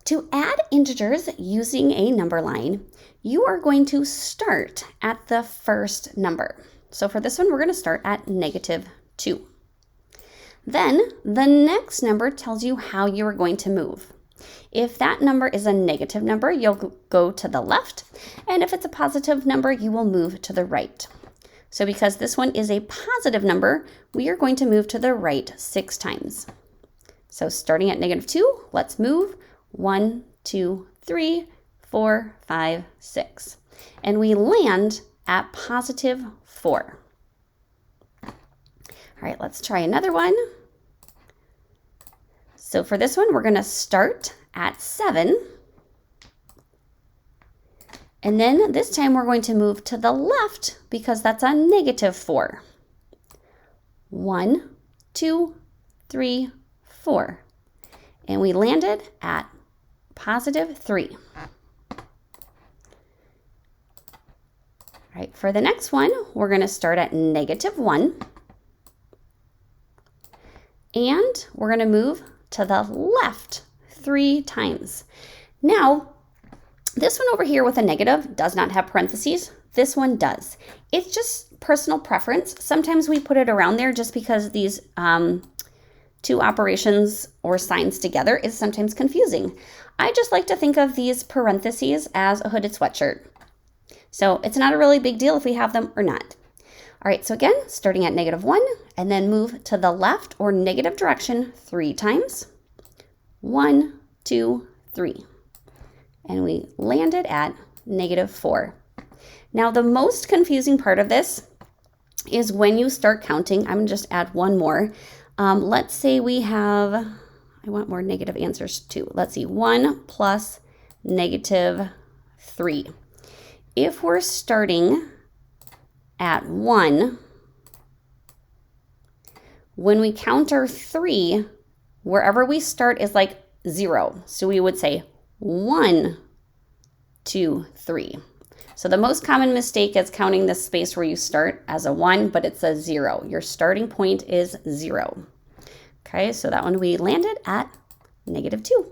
To add integers using a number line, you are going to start at the first number. So for this one, we're going to start at -2. Then the next number tells you how you are going to move. If that number is a negative number, you'll go to the left, and if it's a positive number, you will move to the right. So because this one is a positive number, we are going to move to the right 6 times. So starting at -2, let's move 1, 2, 3, 4, 5, 6. And we land at +4. All right, let's try another one. So for this one, we're going to start at 7. And then this time we're going to move to the left because that's a -4. 1, 2, 3, 4. And we landed at +3. All right, for the next one, we're going to start at -1. And we're going to move to the left 3 times. Now, this one over here with a negative does not have parentheses. This one does. It's just personal preference. Sometimes we put it around there just because these two operations or signs together is sometimes confusing. I just like to think of these parentheses as a hooded sweatshirt. So it's not a really big deal if we have them or not. All right, so again, starting at -1 and then move to the left or negative direction 3 times. 1, 2, 3. And we landed at -4. Now, the most confusing part of this is when you start counting. I'm going to just add one more. Let's say we have, I want more negative answers too. Let's see, 1 plus -3. If we're starting at 1, when we count our 3, wherever we start is like 0. So we would say 1, 2, 3. So the most common mistake is counting the space where you start as a 1, but it's a 0. Your starting point is 0. Okay, so that one we landed at -2.